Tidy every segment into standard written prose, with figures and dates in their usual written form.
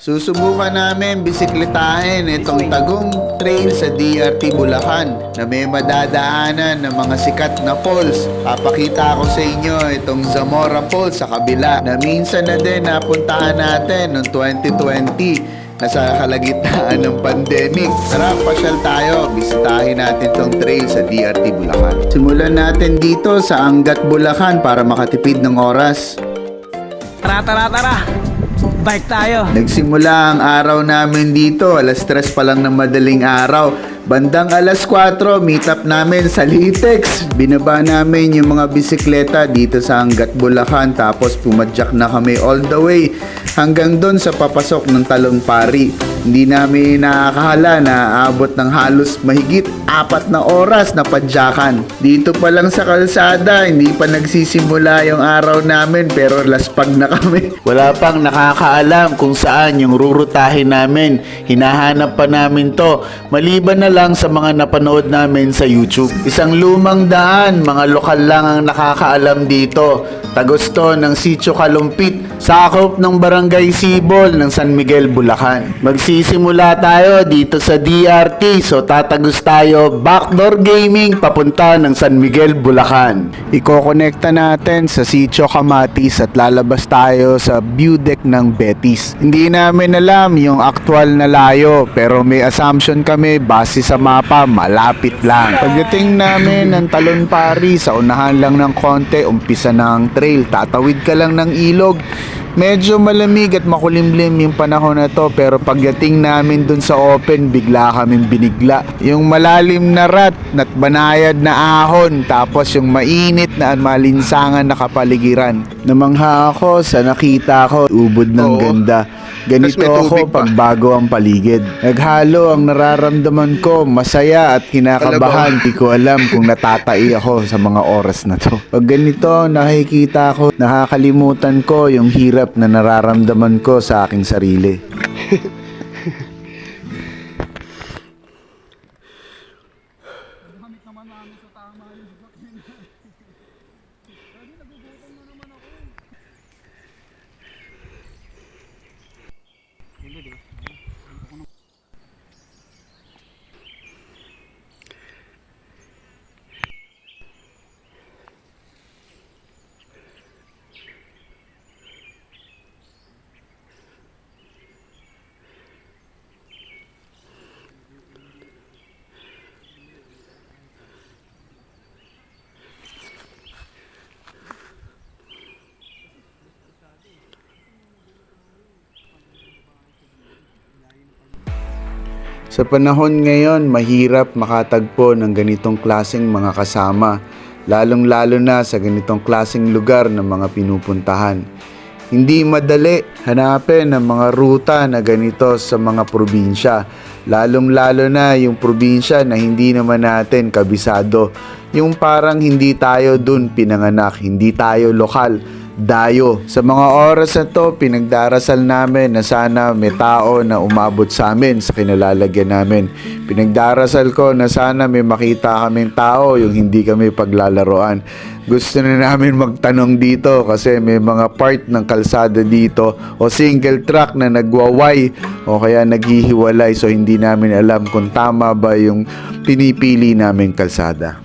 Susubukan namin bisikletahin itong Tagum Trail sa DRT Bulacan na may madadaanan ng mga sikat na falls. Papakita ko sa inyo itong Zamora Falls sa kabila na minsan na din napuntahan natin noong 2020 na sa kalagitnaan ng pandemic. Tara, pasyal tayo. Bisitahin natin itong trail sa DRT Bulacan. Simulan natin dito sa Angat, Bulacan para makatipid ng oras. Tara! Bike tayo! Nagsimula ang araw namin dito, alas 3 pa lang ng madaling araw. Bandang alas 4, meet up namin sa Litex. Binaba namin yung mga bisikleta dito sa Angat, Bulacan. Tapos pumadyak na kami all the way hanggang doon sa papasok ng Talonpari. Hindi namin nakakahala na aabot ng halos mahigit 4 na oras na padyakan. Dito pa lang sa kalsada, hindi pa nagsisimula yung araw namin pero laspag na kami. Wala pang nakakaalam kung saan yung rurutahin namin. Hinahanap pa namin to. Maliban na lang sa mga napanood namin sa YouTube. Isang lumang daan, mga lokal lang ang nakakaalam dito. Tagos to ng Sitio Kalumpit, sakop ng Barangay Sibol ng San Miguel, Bulacan. Magsisimula tayo dito sa DRT, so tatagos tayo backdoor gaming papunta ng San Miguel, Bulacan. Iko-connecta natin sa Sitio Kamatis at lalabas tayo sa view deck ng Betis. Hindi namin alam yung actual na layo pero may assumption kami base sa mapa, malapit lang. Pagdating namin ng Talonpari, sa unahan lang ng konti, umpisa ng trail. Tatawid ka lang ng ilog. Medyo malamig at makulimlim yung panahon na to pero pagdating namin dun sa open, bigla kaming binigla. Yung malalim na rat at banayad na ahon tapos yung mainit na malinsangan na kapaligiran. Namangha ako sa nakita ko, ubod ng ganda. Ganito ako pag bago ang paligid. Naghalo ang nararamdaman ko, masaya at kinakabahan. Di ko alam kung natatai ako sa mga oras na to. Pag ganito nakikita ko, nakakalimutan ko yung hirap na nararamdaman ko sa aking sarili. Sa panahon ngayon, mahirap makatagpo ng ganitong klaseng mga kasama, lalong-lalo na sa ganitong klaseng lugar ng mga pinupuntahan. Hindi madali hanapin ang mga ruta na ganito sa mga probinsya, lalong-lalo na yung probinsya na hindi naman natin kabisado. Yung parang hindi tayo dun pinanganak, hindi tayo lokal, dayo. Sa mga oras na to, pinagdarasal namin na sana may tao na umabot sa amin sa kinalalagyan namin. Pinagdarasal ko na sana may makita kaming tao yung hindi kami paglalaroan. Gusto na namin magtanong dito kasi may mga part ng kalsada dito o single track na nagwaway o kaya naghihiwalay, so hindi namin alam kung tama ba yung pinipili naming kalsada.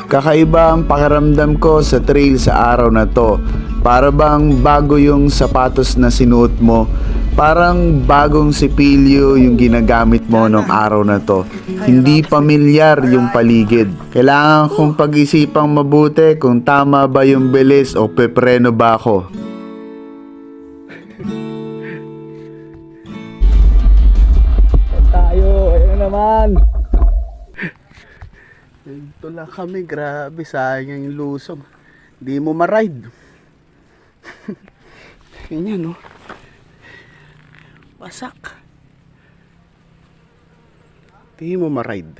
Kakaiba ang pakiramdam ko sa trail sa araw na to. Para bang bago yung sapatos na sinuot mo. Parang bagong sipilyo yung ginagamit mo nung araw na to. Hindi pamilyar yung paligid. Kailangan kong pag-isipang mabuti kung tama ba yung bilis o pepreno ba ako. Tayo! Ayun naman! Ito lang kami, grabe, sayang yung lusog. Di mo ma-ride. Ganyan, no? Wasak. Di mo ma-ride.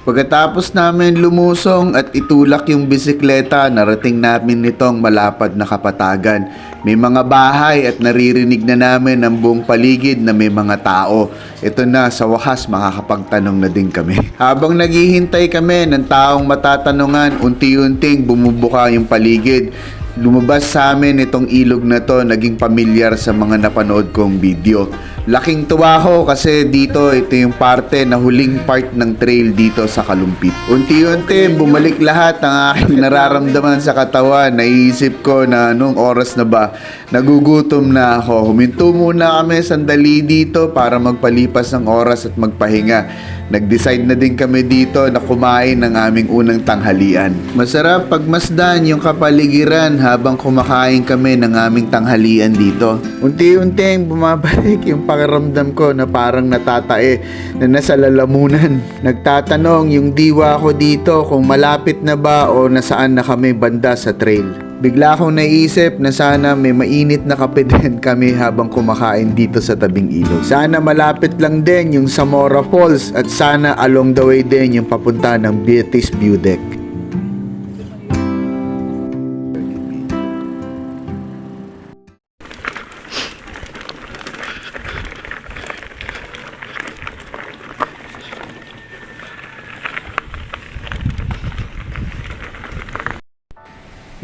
Pagkatapos namin lumusong at itulak yung bisikleta, narating namin nitong malapad na kapatagan. May mga bahay at naririnig na namin ang buong paligid na may mga tao. Ito na, sa wakas makakapagtanong na din kami. Habang naghihintay kami ng taong matatanungan, unti-unting bumubuka yung paligid. Lumabas sa amin itong ilog na to, naging pamilyar sa mga napanood kong video. Laking tuwa ko kasi dito, ito yung parte na huling part ng trail dito sa Kalumpit. Unti-unti, bumalik lahat ng aking nararamdaman sa katawan. Naisip ko na anong oras na ba, nagugutom na ako. Huminto muna kami sandali dito para magpalipas ng oras at magpahinga. Nag-decide na din kami dito na kumain ng aming unang tanghalian. Masarap pagmasdan yung kapaligiran habang kumakain kami ng aming tanghalian dito. Unti-unting bumabalik yung pakiramdam ko na parang natatae na nasa lalamunan. Nagtatanong yung diwa ko dito kung malapit na ba o nasaan na kami banda sa trail. Bigla akong naisip na sana may mainit na kape din kami habang kumakain dito sa tabing ilog. Sana malapit lang din yung Zamora Falls at sana along the way din yung papunta ng Beatis View Deck.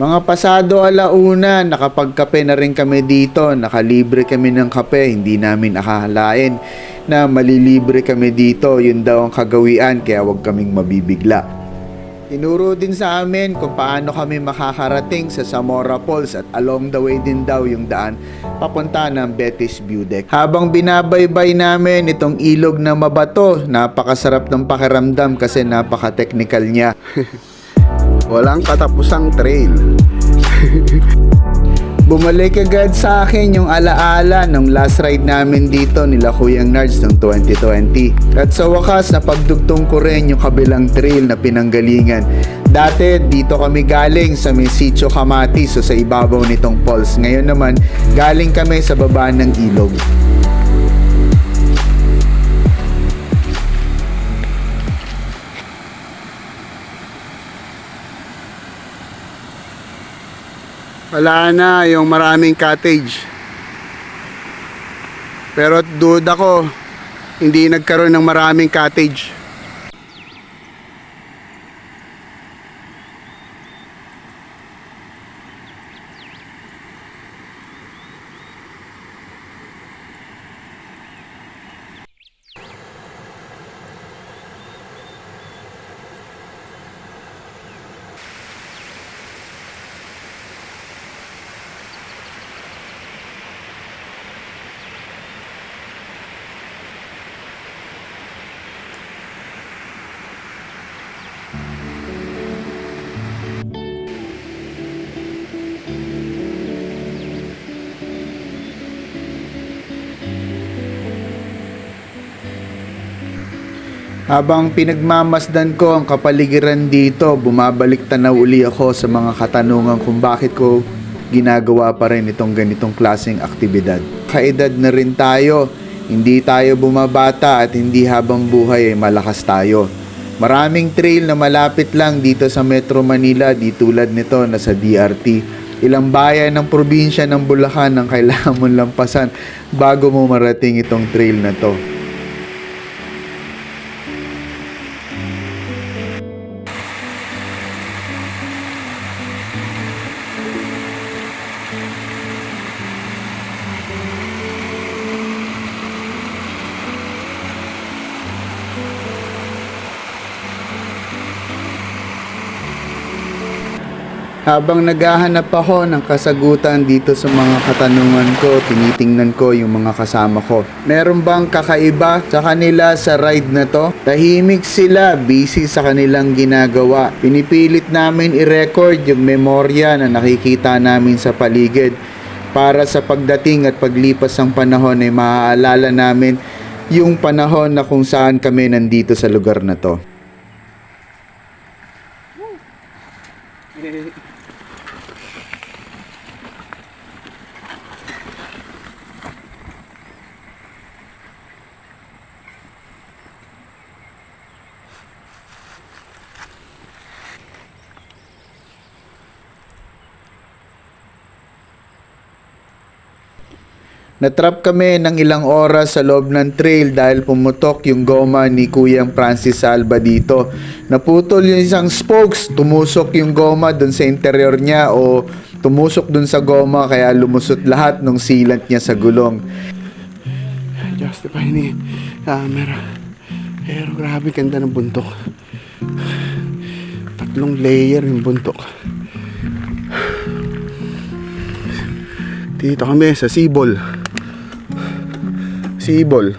Mga pasado alauna, nakapagkape na rin kami dito, nakalibre kami ng kape, hindi namin akalain na malilibre kami dito, yun daw ang kagawian kaya wag kaming mabibigla. Tinuro din sa amin kung paano kami makakarating sa Zamora Falls at along the way din daw yung daan papunta ng Beatis View Deck. Habang binabaybay namin itong ilog na mabato, napakasarap ng pakiramdam kasi napaka-technical niya. Walang katapusang trail. Bumalik agad sa akin yung alaala ng last ride namin dito nila Kuyang Nards ng 2020. At sa wakas, napagdugtong ko rin yung kabilang trail na pinanggalingan. Dati, dito kami galing sa may Sitio Kamatis o sa ibabaw nitong falls. Ngayon naman, galing kami sa baba ng ilog. Wala na yung maraming cottage. Pero dude ako, hindi nagkaroon ng maraming cottage. Habang pinagmamasdan ko ang kapaligiran dito, bumabalik tanaw uli ako sa mga katanungan kung bakit ko ginagawa pa rin itong ganitong klaseng aktibidad. Kaedad na rin tayo, hindi tayo bumabata at hindi habang buhay ay malakas tayo. Maraming trail na malapit lang dito sa Metro Manila, di tulad nito na sa DRT. Ilang bayan ng probinsya ng Bulacan ang kailangan mong lampasan bago mo marating itong trail na to. Habang naghahanap ako ng kasagutan dito sa mga katanungan ko, tinitingnan ko yung mga kasama ko. Meron bang kakaiba sa kanila sa ride na to? Tahimik sila, busy sa kanilang ginagawa. Pinipilit namin i-record yung memorya na nakikita namin sa paligid para sa pagdating at paglipas ng panahon ay maaalala namin yung panahon na kung saan kami nandito sa lugar na to. Natrap kami ng ilang oras sa loob ng trail dahil pumutok yung goma ni Kuyang Francis Salva dito. Naputol yung isang spokes, tumusok yung goma dun sa interior niya o tumusok dun sa goma kaya lumusot lahat ng sealant niya sa gulong. Justify ni camera. Pero grabe ganda ng buntok. 3 layer yung buntok. Dito kami sa Sibol. Sibol.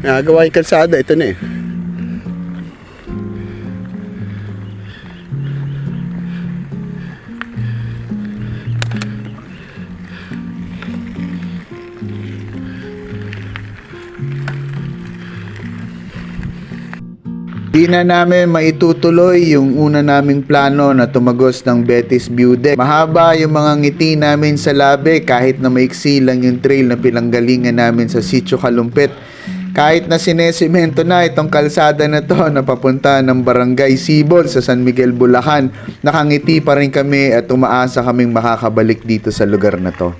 Nagawa yung kalsada. Ito na eh. Di na namin maitutuloy yung una naming plano na tumagos ng Betis View Deck. Mahaba yung mga ngiti namin sa labi kahit na maiksi lang yung trail na pinanggalingan namin sa Sitio Kalumpit. Kahit na sinesemento na itong kalsada na to na papunta ng Barangay Sibol sa San Miguel, Bulacan, nakangiti pa rin kami at umaasa kaming makakabalik dito sa lugar na to.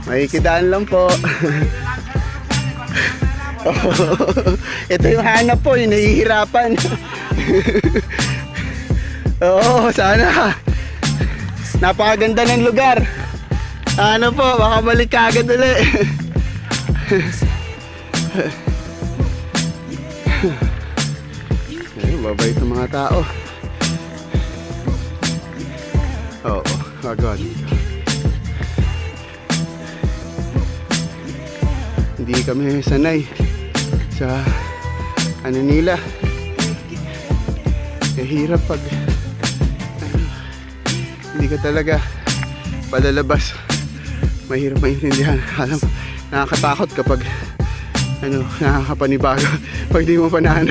Makikidaan lang po. Ito yung hanap po, yung nahihirapan. Oo, sana. Napakaganda ng lugar. Ano po, baka balik ka agad ulit. Ayun, babait ng mga tao. Oo, agad. Hindi kami sanay sa ano nila. Hirap pag hindi ka talaga palalabas. Mahirap maintindihan. Alam, nakakatakot kapag nakakapanibago pag di mo pa na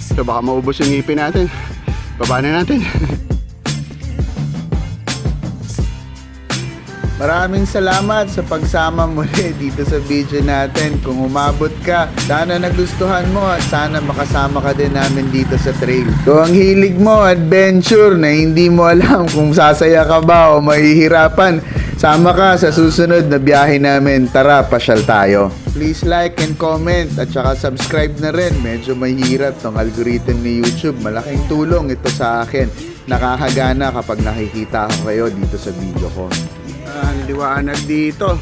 So baka maubos yung ngipin natin. Baba na natin. Maraming salamat sa pagsama muli dito sa video natin. Kung umabot ka, sana nagustuhan mo at sana makasama ka din namin dito sa trail. Kung ang hilig mo, adventure na hindi mo alam kung sasaya ka ba o mahihirapan, sama ka sa susunod na biyahe namin. Tara, pasyal tayo. Please like and comment at saka subscribe na rin. Medyo mahirap tong algorithm ni YouTube. Malaking tulong ito sa akin. Nakakagana kapag nakikita ko kayo dito sa video ko. Ang liwanag dito.